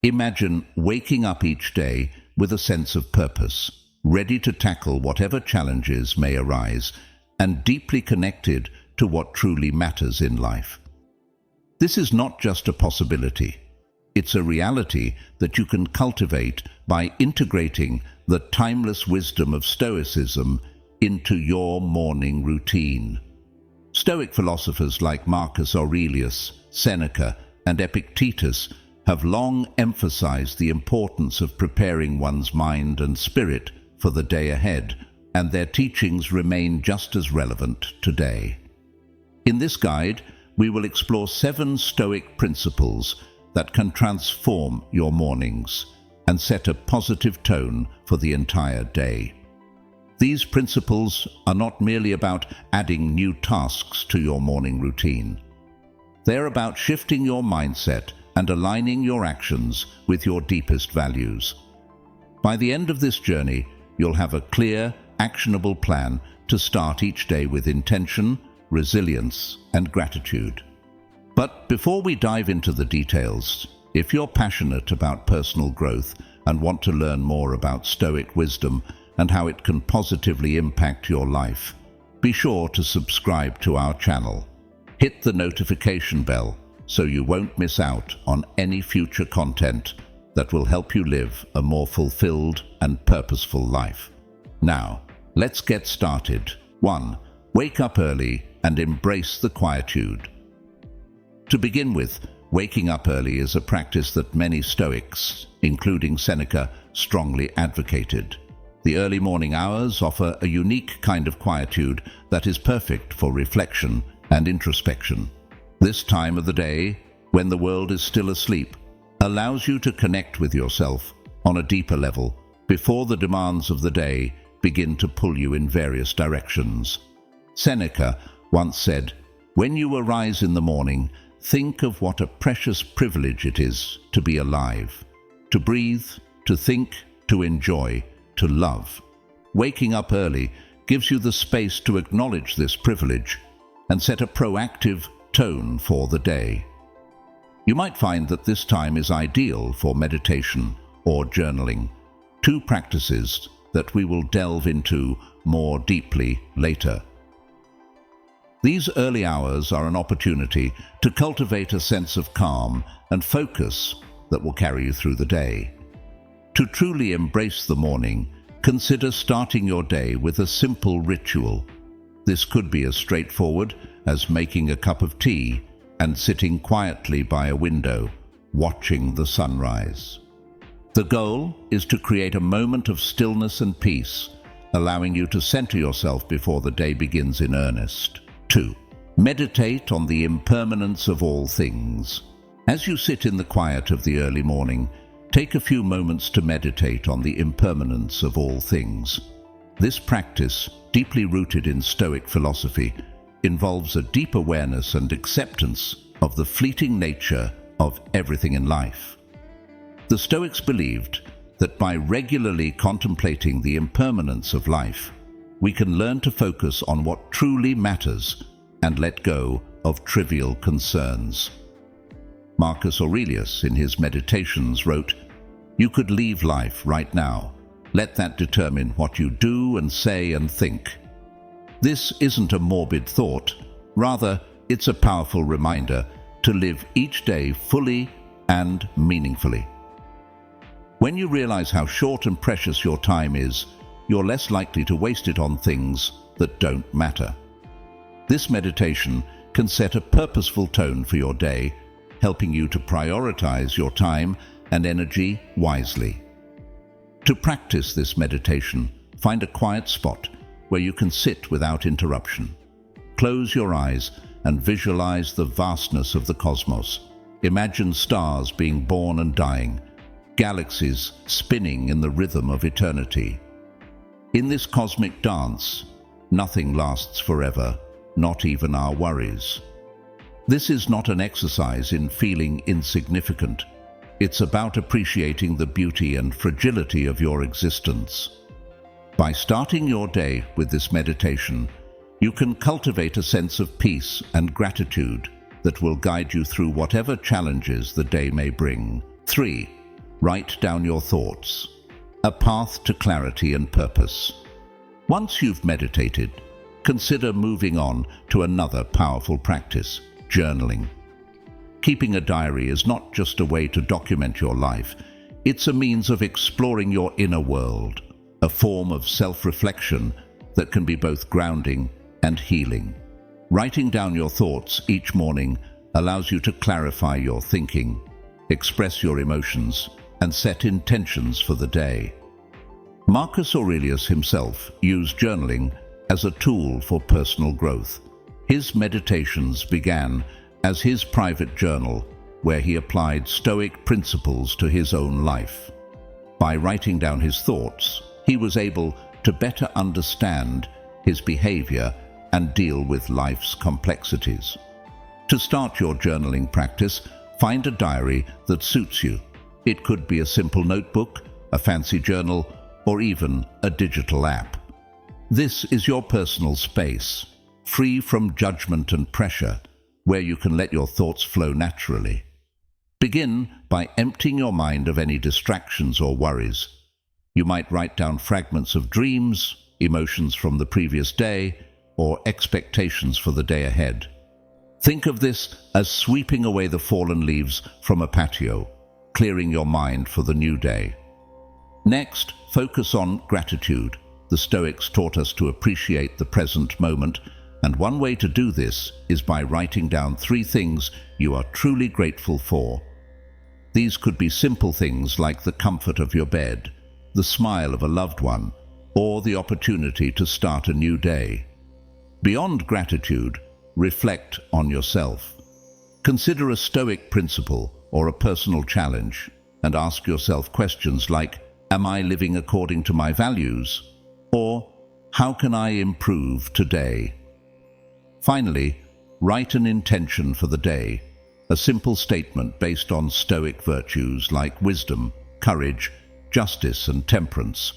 Imagine waking up each day with a sense of purpose, ready to tackle whatever challenges may arise, and deeply connected to what truly matters in life. This is not just a possibility. It's a reality that you can cultivate by integrating the timeless wisdom of Stoicism into your morning routine. Stoic philosophers like Marcus Aurelius, Seneca, and Epictetus have long emphasized the importance of preparing one's mind and spirit for the day ahead, and their teachings remain just as relevant today. In this guide, we will explore 7 Stoic principles that can transform your mornings and set a positive tone for the entire day. These principles are not merely about adding new tasks to your morning routine. They're about shifting your mindset and aligning your actions with your deepest values. By the end of this journey, you'll have a clear, actionable plan to start each day with intention, resilience, and gratitude. But before we dive into the details, if you're passionate about personal growth and want to learn more about Stoic wisdom and how it can positively impact your life, be sure to subscribe to our channel. Hit the notification bell so you won't miss out on any future content that will help you live a more fulfilled and purposeful life. Now, let's get started. 1. Wake up early and embrace the quietude. To begin with, waking up early is a practice that many Stoics, including Seneca, strongly advocated. The early morning hours offer a unique kind of quietude that is perfect for reflection and introspection. This time of the day, when the world is still asleep, allows you to connect with yourself on a deeper level before the demands of the day begin to pull you in various directions. Seneca once said, "When you arise in the morning, think of what a precious privilege it is to be alive, to breathe, to think, to enjoy, to love." Waking up early gives you the space to acknowledge this privilege and set a proactive tone for the day. You might find that this time is ideal for meditation or journaling, 2 practices that we will delve into more deeply later. These early hours are an opportunity to cultivate a sense of calm and focus that will carry you through the day. To truly embrace the morning, consider starting your day with a simple ritual. This could be as straightforward as making a cup of tea and sitting quietly by a window, watching the sunrise. The goal is to create a moment of stillness and peace, allowing you to center yourself before the day begins in earnest. 2. Meditate on the impermanence of all things. As you sit in the quiet of the early morning, take a few moments to meditate on the impermanence of all things. This practice, deeply rooted in Stoic philosophy, involves a deep awareness and acceptance of the fleeting nature of everything in life. The Stoics believed that by regularly contemplating the impermanence of life, we can learn to focus on what truly matters and let go of trivial concerns. Marcus Aurelius, in his Meditations, wrote, "You could leave life right now. Let that determine what you do and say and think." This isn't a morbid thought. Rather, it's a powerful reminder to live each day fully and meaningfully. When you realize how short and precious your time is, you're less likely to waste it on things that don't matter. This meditation can set a purposeful tone for your day, helping you to prioritize your time and energy wisely. To practice this meditation, find a quiet spot where you can sit without interruption. Close your eyes and visualize the vastness of the cosmos. Imagine stars being born and dying, galaxies spinning in the rhythm of eternity. In this cosmic dance, nothing lasts forever, not even our worries. This is not an exercise in feeling insignificant. It's about appreciating the beauty and fragility of your existence. By starting your day with this meditation, you can cultivate a sense of peace and gratitude that will guide you through whatever challenges the day may bring. 3. Write down your thoughts. A path to clarity and purpose. Once you've meditated, consider moving on to another powerful practice, journaling. Keeping a diary is not just a way to document your life, it's a means of exploring your inner world, a form of self-reflection that can be both grounding and healing. Writing down your thoughts each morning allows you to clarify your thinking, express your emotions, and set intentions for the day. Marcus Aurelius himself used journaling as a tool for personal growth. His meditations began as his private journal, where he applied Stoic principles to his own life. By writing down his thoughts, he was able to better understand his behavior and deal with life's complexities. To start your journaling practice, find a diary that suits you. It could be a simple notebook, a fancy journal, or even a digital app. This is your personal space, free from judgment and pressure, where you can let your thoughts flow naturally. Begin by emptying your mind of any distractions or worries. You might write down fragments of dreams, emotions from the previous day, or expectations for the day ahead. Think of this as sweeping away the fallen leaves from a patio, clearing your mind for the new day. Next, focus on gratitude. The Stoics taught us to appreciate the present moment, and one way to do this is by writing down 3 things you are truly grateful for. These could be simple things like the comfort of your bed, the smile of a loved one, or the opportunity to start a new day. Beyond gratitude, reflect on yourself. Consider a Stoic principle or a personal challenge and ask yourself questions like, am I living according to my values? Or, how can I improve today? Finally, write an intention for the day, a simple statement based on Stoic virtues like wisdom, courage, justice, and temperance.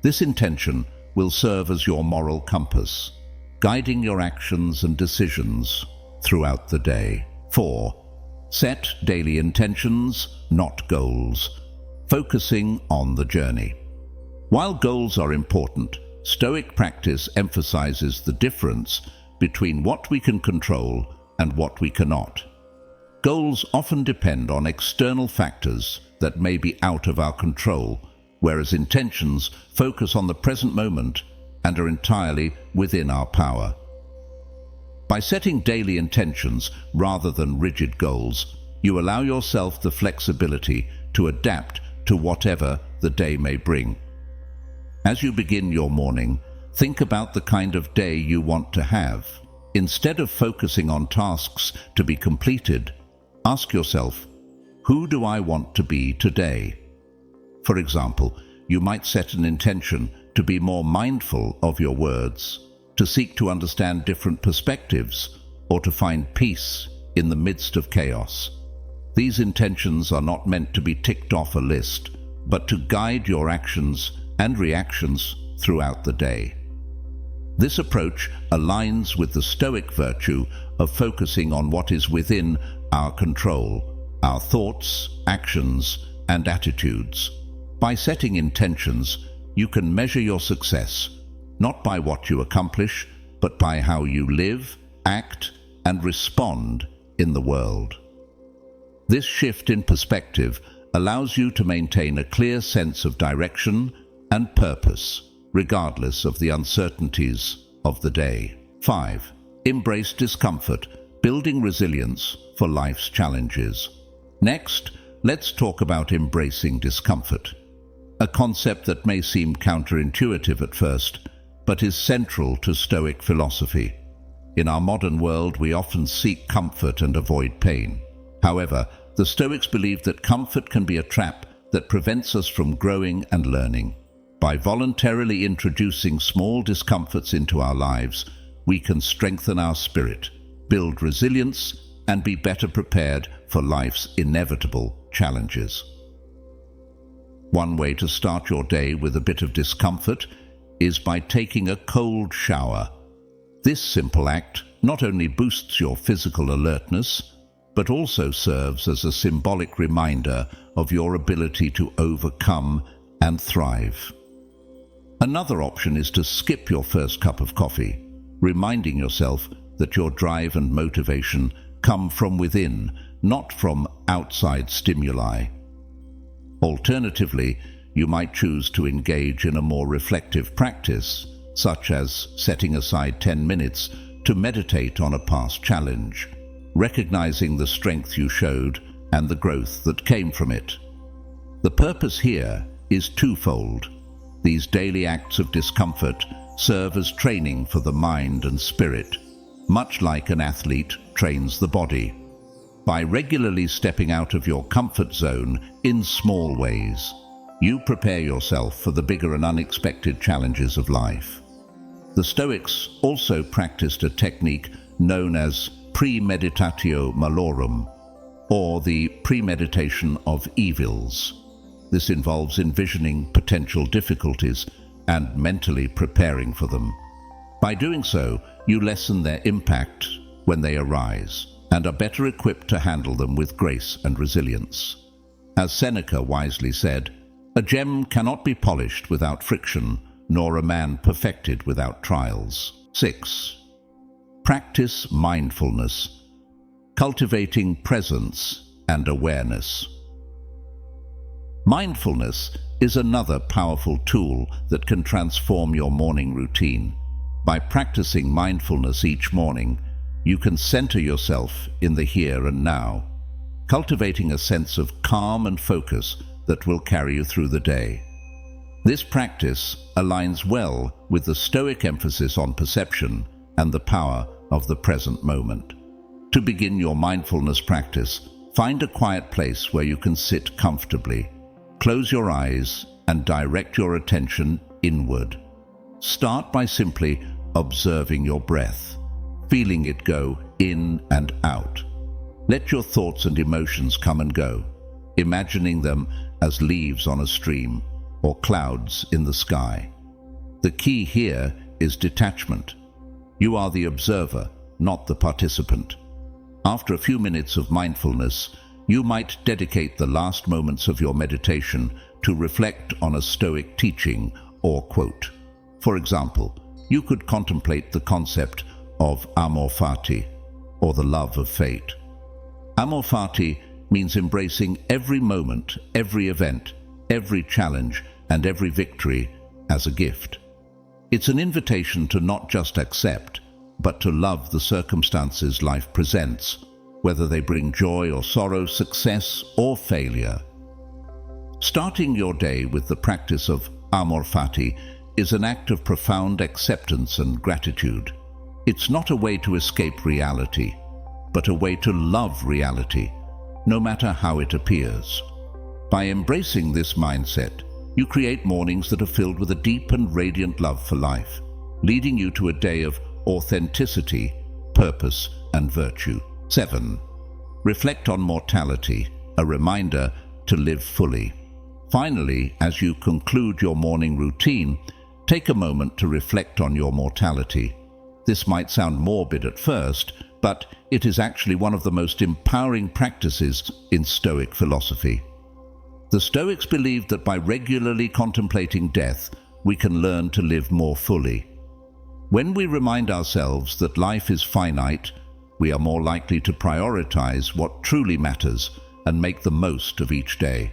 This intention will serve as your moral compass, guiding your actions and decisions throughout the day. 4. Set daily intentions, not goals, focusing on the journey. While goals are important, Stoic practice emphasizes the difference between what we can control and what we cannot. Goals often depend on external factors that may be out of our control, whereas intentions focus on the present moment and are entirely within our power. By setting daily intentions rather than rigid goals, you allow yourself the flexibility to adapt to whatever the day may bring. As you begin your morning, think about the kind of day you want to have. Instead of focusing on tasks to be completed, ask yourself, who do I want to be today? For example, you might set an intention to be more mindful of your words, to seek to understand different perspectives, or to find peace in the midst of chaos. These intentions are not meant to be ticked off a list, but to guide your actions and reactions throughout the day. This approach aligns with the Stoic virtue of focusing on what is within our control, our thoughts, actions, and attitudes. By setting intentions, you can measure your success, not by what you accomplish, but by how you live, act, and respond in the world. This shift in perspective allows you to maintain a clear sense of direction and purpose, regardless of the uncertainties of the day. 5. Embrace discomfort, building resilience for life's challenges. Next, let's talk about embracing discomfort, a concept that may seem counterintuitive at first, but is central to Stoic philosophy. In our modern world, we often seek comfort and avoid pain. However, the Stoics believe that comfort can be a trap that prevents us from growing and learning. By voluntarily introducing small discomforts into our lives, we can strengthen our spirit, build resilience, and be better prepared for life's inevitable challenges. One way to start your day with a bit of discomfort is by taking a cold shower. This simple act not only boosts your physical alertness, but also serves as a symbolic reminder of your ability to overcome and thrive. Another option is to skip your first cup of coffee, reminding yourself that your drive and motivation come from within, not from outside stimuli. Alternatively, you might choose to engage in a more reflective practice, such as setting aside 10 minutes to meditate on a past challenge, recognizing the strength you showed and the growth that came from it. The purpose here is twofold. These daily acts of discomfort serve as training for the mind and spirit, much like an athlete trains the body. By regularly stepping out of your comfort zone in small ways, you prepare yourself for the bigger and unexpected challenges of life. The Stoics also practiced a technique known as premeditatio malorum, or the premeditation of evils. This involves envisioning potential difficulties and mentally preparing for them. By doing so, you lessen their impact when they arise and are better equipped to handle them with grace and resilience. As Seneca wisely said, "A gem cannot be polished without friction, nor a man perfected without trials." 6. Practice mindfulness, cultivating presence and awareness. Mindfulness is another powerful tool that can transform your morning routine. By practicing mindfulness each morning, you can center yourself in the here and now, cultivating a sense of calm and focus that will carry you through the day. This practice aligns well with the Stoic emphasis on perception and the power of the present moment. To begin your mindfulness practice, find a quiet place where you can sit comfortably. Close your eyes and direct your attention inward. Start by simply observing your breath, feeling it go in and out. Let your thoughts and emotions come and go, imagining them as leaves on a stream or clouds in the sky. The key here is detachment. You are the observer, not the participant. After a few minutes of mindfulness, you might dedicate the last moments of your meditation to reflect on a Stoic teaching or quote. For example, you could contemplate the concept of amor fati, or the love of fate. Amor fati means embracing every moment, every event, every challenge, and every victory as a gift. It's an invitation to not just accept, but to love the circumstances life presents, whether they bring joy or sorrow, success or failure. Starting your day with the practice of amor fati is an act of profound acceptance and gratitude. It's not a way to escape reality, but a way to love reality, no matter how it appears. By embracing this mindset, you create mornings that are filled with a deep and radiant love for life, leading you to a day of authenticity, purpose, and virtue. 7. Reflect on mortality, a reminder to live fully. Finally, as you conclude your morning routine, take a moment to reflect on your mortality. This might sound morbid at first, but it is actually one of the most empowering practices in Stoic philosophy. The Stoics believed that by regularly contemplating death, we can learn to live more fully. When we remind ourselves that life is finite, we are more likely to prioritize what truly matters and make the most of each day.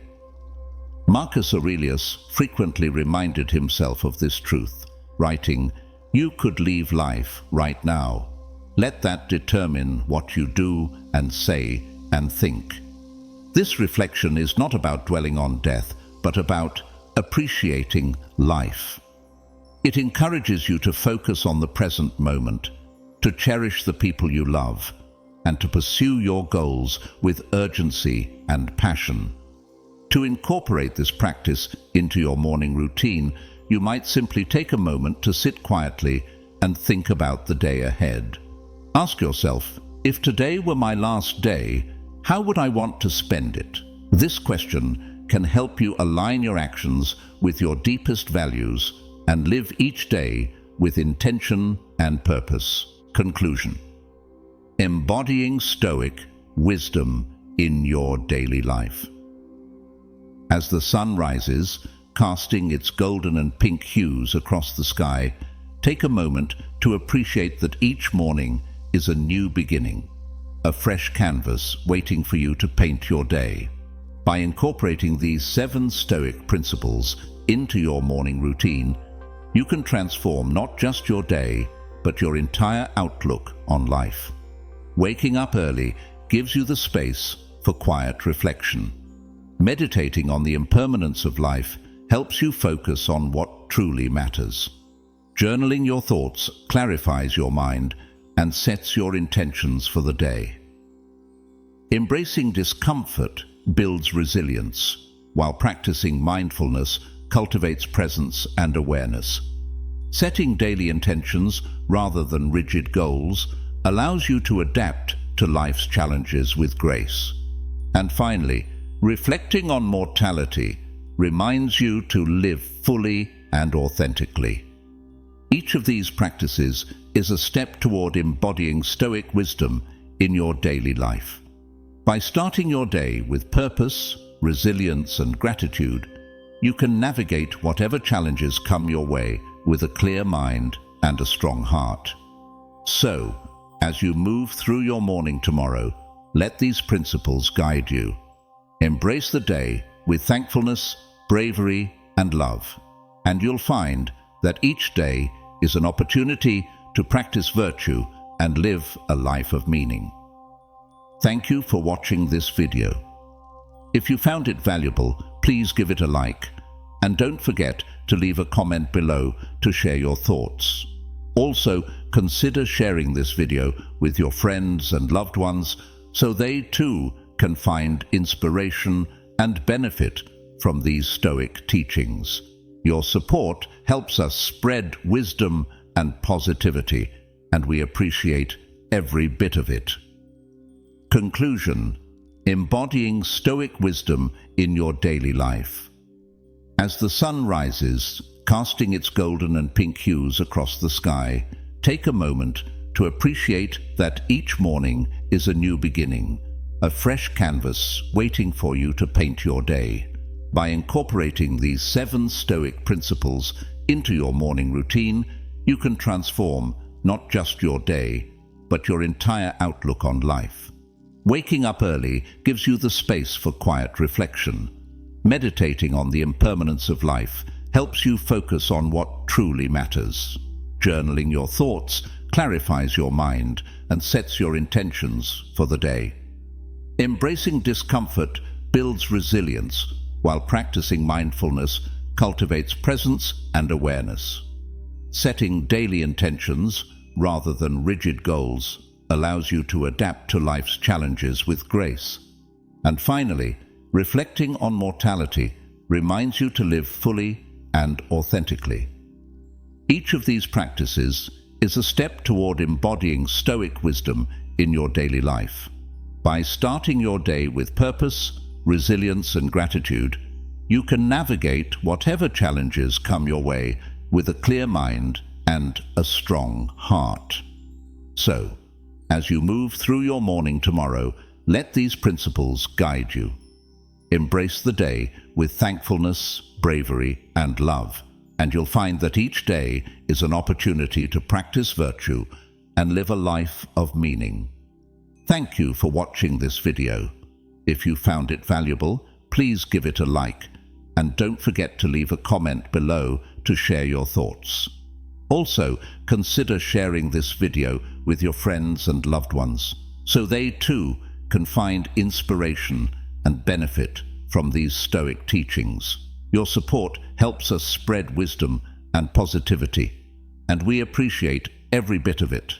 Marcus Aurelius frequently reminded himself of this truth, writing, "You could leave life right now. Let that determine what you do and say and think." This reflection is not about dwelling on death, but about appreciating life. It encourages you to focus on the present moment, to cherish the people you love, and to pursue your goals with urgency and passion. To incorporate this practice into your morning routine, you might simply take a moment to sit quietly and think about the day ahead. Ask yourself, if today were my last day, how would I want to spend it? This question can help you align your actions with your deepest values and live each day with intention and purpose. Conclusion. Embodying Stoic wisdom in your daily life. As the sun rises, casting its golden and pink hues across the sky, take a moment to appreciate that each morning is a new beginning, a fresh canvas waiting for you to paint your day. By incorporating these 7 Stoic principles into your morning routine, you can transform not just your day, but your entire outlook on life. Waking up early gives you the space for quiet reflection. Meditating on the impermanence of life helps you focus on what truly matters. Journaling your thoughts clarifies your mind and sets your intentions for the day. Embracing discomfort builds resilience, while practicing mindfulness cultivates presence and awareness. Setting daily intentions rather than rigid goals allows you to adapt to life's challenges with grace. And finally, reflecting on mortality reminds you to live fully and authentically. Each of these practices is a step toward embodying Stoic wisdom in your daily life. By starting your day with purpose, resilience, and gratitude, you can navigate whatever challenges come your way with a clear mind and a strong heart. So, as you move through your morning tomorrow, let these principles guide you. Embrace the day with thankfulness, bravery, and love, and you'll find that each day is an opportunity to practice virtue and live a life of meaning. Thank you for watching this video. If you found it valuable, please give it a like, and don't forget to leave a comment below to share your thoughts. Also, consider sharing this video with your friends and loved ones so they too can find inspiration and benefit from these Stoic teachings. Your support helps us spread wisdom and positivity, and we appreciate every bit of it. Conclusion: embodying Stoic wisdom in your daily life. As the sun rises, casting its golden and pink hues across the sky, take a moment to appreciate that each morning is a new beginning, a fresh canvas waiting for you to paint your day. By incorporating these 7 Stoic principles into your morning routine, you can transform not just your day, but your entire outlook on life. Waking up early gives you the space for quiet reflection. Meditating on the impermanence of life helps you focus on what truly matters. Journaling your thoughts clarifies your mind and sets your intentions for the day. Embracing discomfort builds resilience, while practicing mindfulness cultivates presence and awareness. Setting daily intentions rather than rigid goals allows you to adapt to life's challenges with grace. And finally, reflecting on mortality reminds you to live fully and authentically. Each of these practices is a step toward embodying Stoic wisdom in your daily life. By starting your day with purpose, resilience, and gratitude, you can navigate whatever challenges come your way with a clear mind and a strong heart. So, as you move through your morning tomorrow, let these principles guide you. Embrace the day with thankfulness, bravery, and love, and you'll find that each day is an opportunity to practice virtue and live a life of meaning. Thank you for watching this video. If you found it valuable, please give it a like, and don't forget to leave a comment below to share your thoughts. Also, consider sharing this video with your friends and loved ones, so they too can find inspiration and benefit from these Stoic teachings. Your support helps us spread wisdom and positivity, and we appreciate every bit of it.